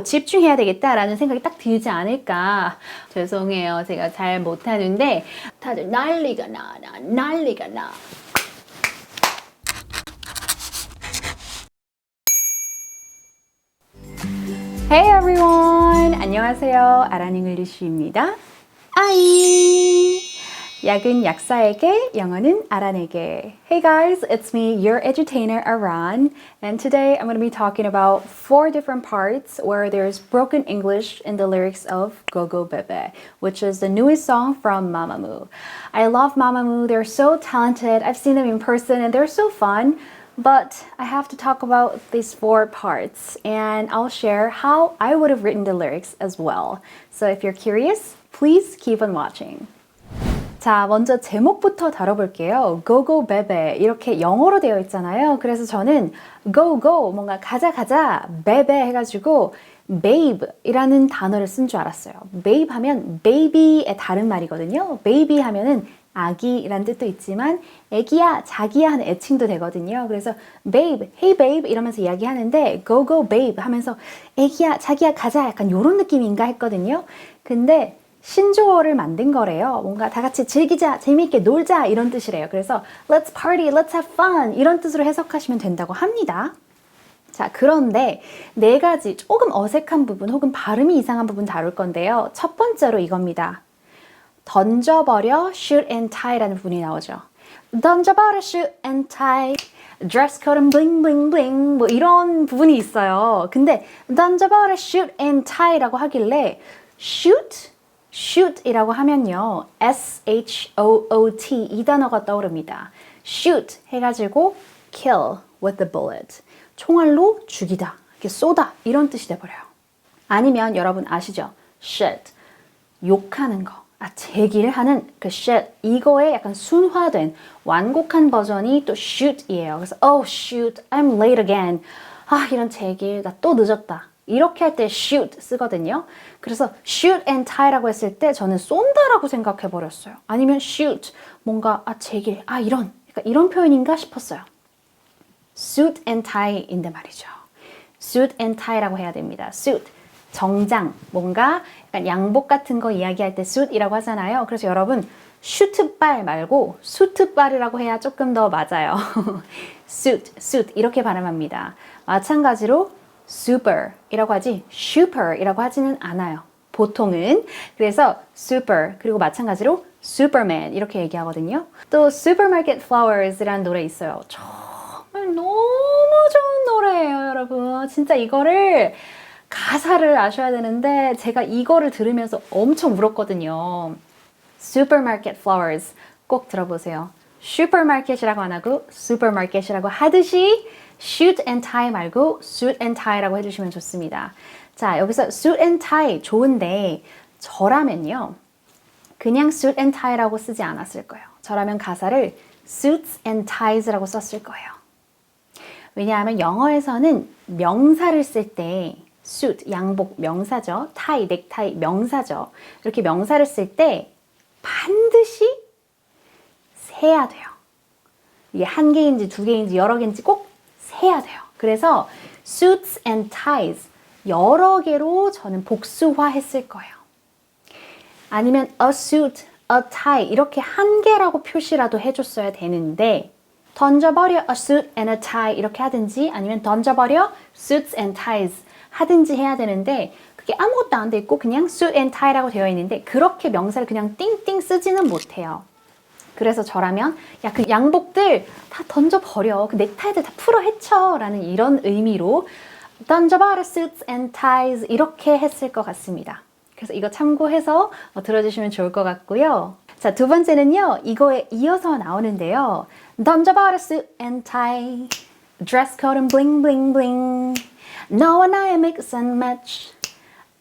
집중해야 되겠다라는 생각이 딱 들지 않을까. 죄송해요. 제가 잘 못하는데 다들 난리가 나. Hey everyone! 안녕하세요. 아란 잉글리쉬입니다. 아이! 약은 약사에게, 영어는 아란에게. Hey guys, it's me, your edutainer Aran, and today I'm going to be talking about 4 different parts where there's broken English in the lyrics of Go Go Bebe, which is the newest song from Mamamoo. I love Mamamoo, they're so talented, I've seen them in person and they're so fun, but I have to talk about these 4 parts, and I'll share how I would have written the lyrics as well. So if you're curious, please keep on watching. 자, 먼저 제목부터 다뤄볼게요. Go Go Bebe 이렇게 영어로 되어 있잖아요. 그래서 저는 Go Go 뭔가 가자 Bebe 해가지고 babe 이라는 단어를 쓴 줄 알았어요. babe 하면 baby의 다른 말이거든요. baby 하면은 아기라는 뜻도 있지만 애기야, 자기야 하는 애칭도 되거든요. 그래서 babe, hey babe 이러면서 이야기하는데 go go babe 하면서 애기야, 자기야 가자 약간 이런 느낌인가 했거든요. 근데 신조어를 만든 거래요. 뭔가 다 같이 즐기자, 재미있게 놀자 이런 뜻이래요. 그래서 let's party, let's have fun 이런 뜻으로 해석하시면 된다고 합니다. 자, 그런데 4가지 조금 어색한 부분 혹은 발음이 이상한 부분 다룰 건데요. 첫 번째로 이겁니다. 던져버려, shoot and tie라는 부분이 나오죠. 던져버려, shoot and tie. dress code은 bling bling bling 뭐 이런 부분이 있어요. 근데 던져버려, shoot and tie라고 하길래 shoot 이라고 하면요. S-H-O-O-T 이 단어가 떠오릅니다. shoot 해가지고 kill with the bullet. 총알로 죽이다, 이렇게 쏘다 이런 뜻이 돼버려요. 아니면 여러분 아시죠? shit, 욕하는 거. 제기를 하는 그 shit, 이거에 약간 순화된 완곡한 버전이 또 shoot이에요. 그래서 oh shoot, I'm late again. 이런 제길, 나 또 늦었다. 이렇게 할 때 shoot 쓰거든요. 그래서 shoot and tie라고 했을 때 저는 쏜다라고 생각해 버렸어요. 아니면 shoot, 뭔가 제길, 이런 표현인가 싶었어요. suit and tie인데 말이죠. suit and tie라고 해야 됩니다. suit, 정장, 뭔가 약간 양복 같은 거 이야기할 때 suit이라고 하잖아요. 그래서 여러분 슈트발 말고 수트발이라고 해야 조금 더 맞아요. suit 이렇게 발음합니다. 마찬가지로 super 이라고 하지 super 이라고 하지는 않아요. 보통은. 그래서 super 그리고 마찬가지로 superman 이렇게 얘기하거든요. 또 supermarket flowers라는 노래 있어요. 정말 너무 좋은 노래예요, 여러분. 진짜 이거를 가사를 아셔야 되는데 제가 이거를 들으면서 엄청 울었거든요. supermarket flowers 꼭 들어보세요. 슈퍼마켓이라고 안 하고 supermarket이라고 하듯이 shoot and tie 말고 suit and tie라고 해주시면 좋습니다. 자, 여기서 suit and tie 좋은데 저라면요. 그냥 suit and tie라고 쓰지 않았을 거예요. 저라면 가사를 suits and ties라고 썼을 거예요. 왜냐하면 영어에서는 명사를 쓸 때 suit, 양복, 명사죠. tie, 넥타이, 명사죠. 이렇게 명사를 쓸 때 반드시 세야 돼요. 이게 1개인지 2개인지 여러 개인지 꼭 세야 돼요. 그래서 suits and ties 여러 개로 저는 복수화했을 거예요. 아니면 a suit, a tie 이렇게 1개라고 표시라도 해줬어야 되는데 던져버려 a suit and a tie 이렇게 하든지 아니면 던져버려 suits and ties 하든지 해야 되는데 그게 아무것도 안 돼 있고 그냥 suit and tie라고 되어 있는데 그렇게 명사를 그냥 띵띵 쓰지는 못해요. 그래서 저라면 야, 그 양복들 다 던져버려. 그 넥타이들 다 풀어 헤쳐 라는 이런 의미로 던져버려 suits and ties 이렇게 했을 것 같습니다. 그래서 이거 참고해서 들어주시면 좋을 것 같고요. 자, 두 번째는요. 이거에 이어서 나오는데요. 던져버려 suit and tie dress code은 bling bling bling 너와 나의 mix and match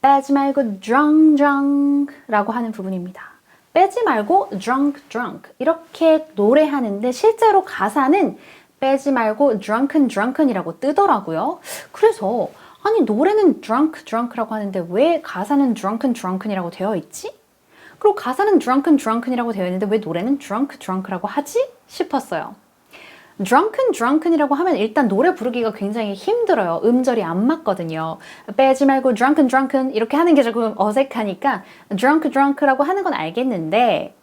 빼지 말고 drunk drunk 라고 하는 부분입니다. 빼지 말고 drunk drunk 이렇게 노래하는데 실제로 가사는 빼지 말고 drunken drunken이라고 뜨더라고요. 그래서 아니 노래는 drunk drunk라고 하는데 왜 가사는 drunken drunken이라고 되어 있지? 그리고 가사는 drunken drunken이라고 되어 있는데 왜 노래는 drunk drunk라고 하지? 싶었어요. drunken이라고 하면 일단 노래 부르기가 굉장히 힘들어요. 음절이 안 맞거든요. 빼지 말고 drunken 이렇게 하는 게 조금 어색하니까 drunk라고 하는 건 알겠는데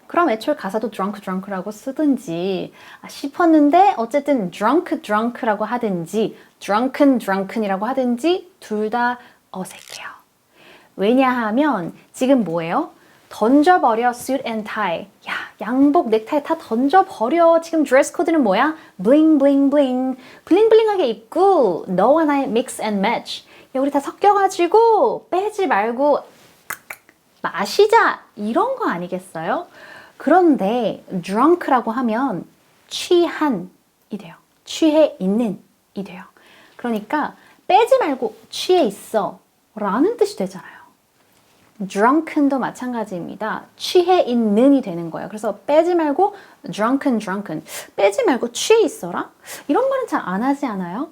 그럼 애초에 가사도 drunk라고 쓰든지 싶었는데 어쨌든 drunk라고 하든지 drunken이라고 하든지 둘 다 어색해요. 왜냐하면 지금 뭐예요? 던져버려 suit and tie. 야, 양복, 넥타이 다 던져버려. 지금 드레스 코드는 뭐야? bling. 블링블링하게 입고 너와 나의 mix and match. 야, 우리 다 섞여가지고 빼지 말고 마시자. 이런 거 아니겠어요? 그런데 drunk라고 하면 취한이 돼요. 취해 있는이 돼요. 그러니까 빼지 말고 취해 있어 라는 뜻이 되잖아요. drunken도 마찬가지입니다. 취해 있는이 되는 거예요. 그래서 빼지 말고 drunken. 빼지 말고 취해 있어라? 이런 말은 잘 안 하지 않아요?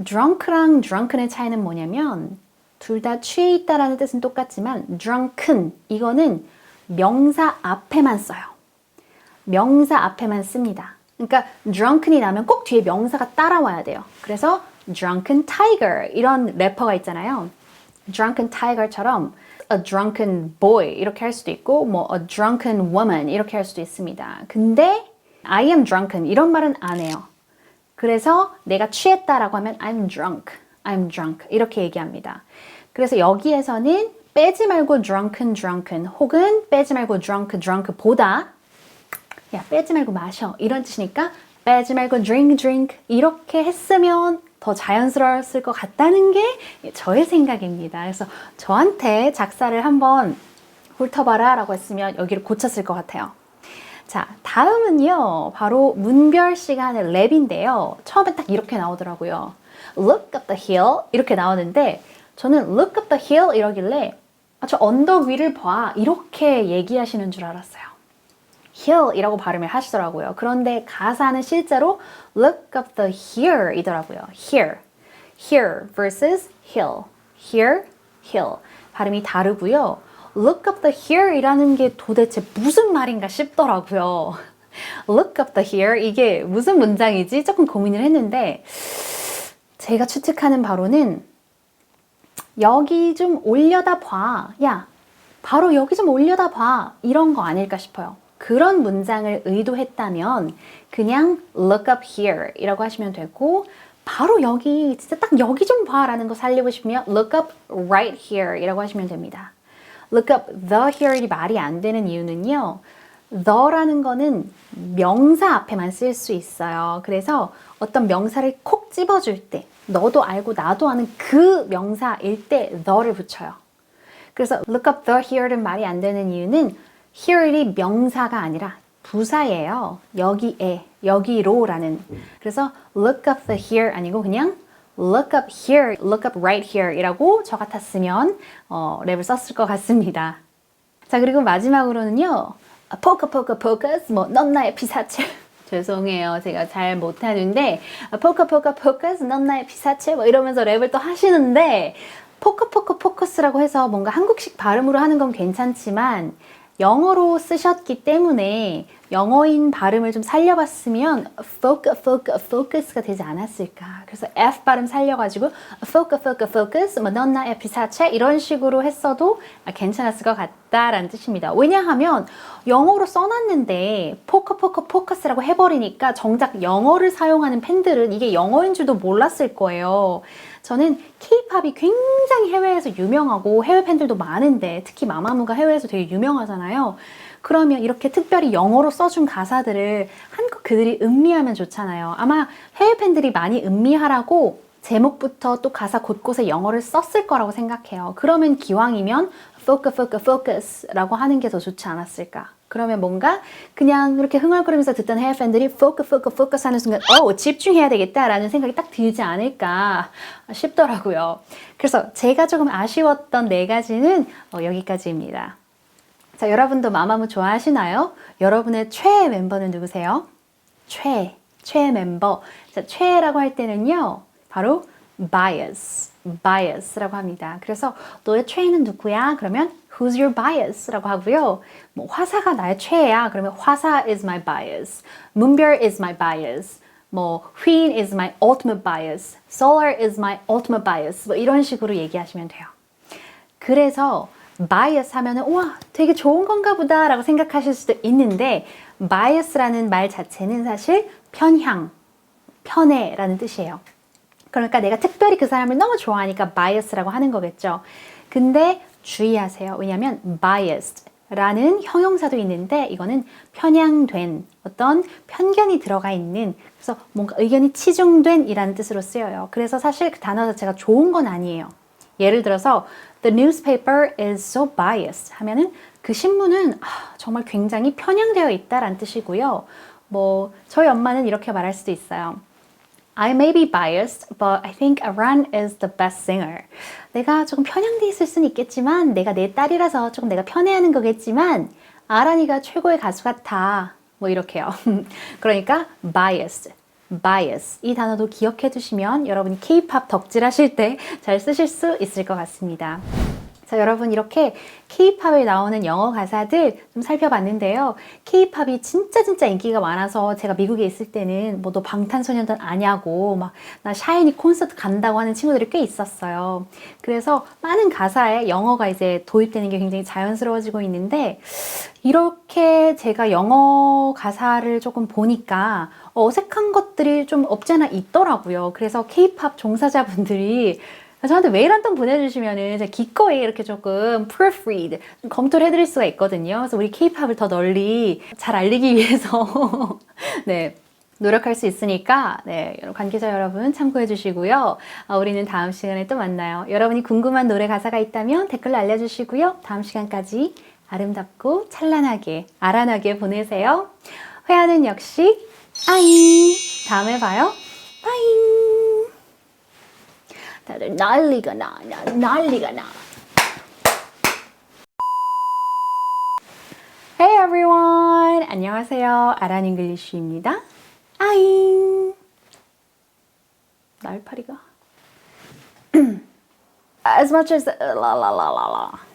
drunk랑 drunken의 차이는 뭐냐면 둘 다 취해 있다라는 뜻은 똑같지만 drunken 이거는 명사 앞에만 써요. 명사 앞에만 씁니다. 그러니까 drunken이 나면 꼭 뒤에 명사가 따라와야 돼요. 그래서 drunken tiger 이런 래퍼가 있잖아요. drunken tiger처럼 a drunken boy 이렇게 할 수도 있고 뭐 a drunken woman 이렇게 할 수도 있습니다. 근데 I am drunken 이런 말은 안 해요. 그래서 내가 취했다라고 하면 I'm drunk 이렇게 얘기합니다. 그래서 여기에서는 빼지 말고 drunken 혹은 빼지 말고 drunk 보다 야 빼지 말고 마셔 이런 뜻이니까 빼지 말고 drink 이렇게 했으면 더 자연스러웠을 것 같다는 게 저의 생각입니다. 그래서 저한테 작사를 한번 훑어봐라 라고 했으면 여기를 고쳤을 것 같아요. 자, 다음은요. 바로 문별 씨가 하는 랩인데요. 처음에 딱 이렇게 나오더라고요. Look up the hill 이렇게 나오는데 저는 look up the hill 이러길래 저 언덕 위를 봐 이렇게 얘기하시는 줄 알았어요. hill이라고 발음을 하시더라고요. 그런데 가사는 실제로 look up the here 이더라고요. here versus hill. here, hill. 발음이 다르고요. look up the here 이라는 게 도대체 무슨 말인가 싶더라고요. look up the here 이게 무슨 문장이지? 조금 고민을 했는데 제가 추측하는 바로는 여기 좀 올려다 봐. 야, 바로 여기 좀 올려다 봐. 이런 거 아닐까 싶어요. 그런 문장을 의도했다면 그냥 look up here 이라고 하시면 되고 바로 여기 진짜 딱 여기 좀 봐 라는 거 살리고 싶으면 look up right here 이라고 하시면 됩니다. look up the here이 말이 안 되는 이유는요. the라는 거는 명사 앞에만 쓸 수 있어요. 그래서 어떤 명사를 콕 집어줄 때 너도 알고 나도 아는 그 명사일 때 the를 붙여요. 그래서 look up the here는 말이 안 되는 이유는 here이 명사가 아니라 부사예요. 여기에, 여기로라는. 그래서 look up the here 아니고 그냥 look up here, look up right here 이라고 저 같았으면 랩을 썼을 것 같습니다. 자, 그리고 마지막으로는요. focus, 넌 나의 피사체. 죄송해요. 제가 잘 못하는데 focus, 넌 나의 피사체 이러면서 랩을 또 하시는데 focus라고 해서 뭔가 한국식 발음으로 하는 건 괜찮지만 영어로 쓰셨기 때문에 영어인 발음을 좀 살려봤으면 focus가 되지 않았을까. 그래서 F 발음 살려가지고 focus, 넌 나의 피사체 이런 식으로 했어도 괜찮았을 것 같다라는 뜻입니다. 왜냐하면 영어로 써놨는데 focus라고 해버리니까 정작 영어를 사용하는 팬들은 이게 영어인 줄도 몰랐을 거예요. 저는 K-팝이 굉장히 해외에서 유명하고 해외 팬들도 많은데 특히 마마무가 해외에서 되게 유명하잖아요. 그러면 이렇게 특별히 영어로 써준 가사들을 한국 그들이 음미하면 좋잖아요. 아마 해외 팬들이 많이 음미하라고 제목부터 또 가사 곳곳에 영어를 썼을 거라고 생각해요. 그러면 기왕이면 focus라고 하는 게 더 좋지 않았을까. 그러면 뭔가 그냥 그렇게 흥얼거리면서 듣던 해외 팬들이 focus 하는 순간 집중해야 되겠다라는 생각이 딱 들지 않을까 싶더라고요. 그래서 제가 조금 아쉬웠던 4가지는 여기까지입니다. 자, 여러분도 마마무 좋아하시나요? 여러분의 최애 멤버는 누구세요? 최애 멤버. 자, 최애라고 할 때는요. 바로 bias. bias라고 합니다. 그래서 너의 최애는 누구야? 그러면 who's your bias라고 하고요. 뭐 화사가 나의 최애야. 그러면 화사 is my bias. 문별 is my bias. 뭐 휘인 is my ultimate bias. solar is my ultimate bias. 뭐 이런 식으로 얘기하시면 돼요. 그래서 bias 하면은 우와 되게 좋은 건가 보다 라고 생각하실 수도 있는데 bias라는 말 자체는 사실 편향, 편애라는 뜻이에요. 그러니까 내가 특별히 그 사람을 너무 좋아하니까 bias라고 하는 거겠죠. 근데 주의하세요. 왜냐하면 biased라는 형용사도 있는데 이거는 편향된 어떤 편견이 들어가 있는 그래서 뭔가 의견이 치중된 이라는 뜻으로 쓰여요. 그래서 사실 그 단어 자체가 좋은 건 아니에요. 예를 들어서 The newspaper is so biased 하면은 그 신문은 정말 굉장히 편향되어 있다라는 뜻이고요. 뭐 저희 엄마는 이렇게 말할 수도 있어요. I may be biased, but I think Aran is the best singer. 내가 조금 편향돼 있을 수는 있겠지만 내가 내 딸이라서 조금 내가 편애하는 거겠지만 아란이가 최고의 가수 같아. 뭐 이렇게요. 그러니까 biased. bias 이 단어도 기억해 두시면 여러분이 K-pop 덕질하실 때 잘 쓰실 수 있을 것 같습니다. 자, 여러분 이렇게 K-팝에 나오는 영어 가사들 좀 살펴봤는데요. K-팝이 진짜 인기가 많아서 제가 미국에 있을 때는 뭐 너 방탄소년단 아냐고 막 나 샤이니 콘서트 간다고 하는 친구들이 꽤 있었어요. 그래서 많은 가사에 영어가 이제 도입되는 게 굉장히 자연스러워지고 있는데 이렇게 제가 영어 가사를 조금 보니까 어색한 것들이 좀 없지 않아 있더라고요. 그래서 K-팝 종사자분들이 저한테 메일 한 통 보내주시면은 제가 기꺼이 이렇게 조금 proofread 검토를 해드릴 수가 있거든요. 그래서 우리 K-팝을 더 널리 잘 알리기 위해서 네. 노력할 수 있으니까 네, 관계자 여러분 참고해 주시고요. 우리는 다음 시간에 또 만나요. 여러분이 궁금한 노래 가사가 있다면 댓글로 알려주시고요. 다음 시간까지 아름답고 찬란하게 아란하게 보내세요. 회화는 역시 아잉. 다음에 봐요. 빠잉. 다들 난리가 나. Hey everyone! 안녕하세요. 아란 잉글리쉬입니다. 아잉! 날파리가 As much as la la la la la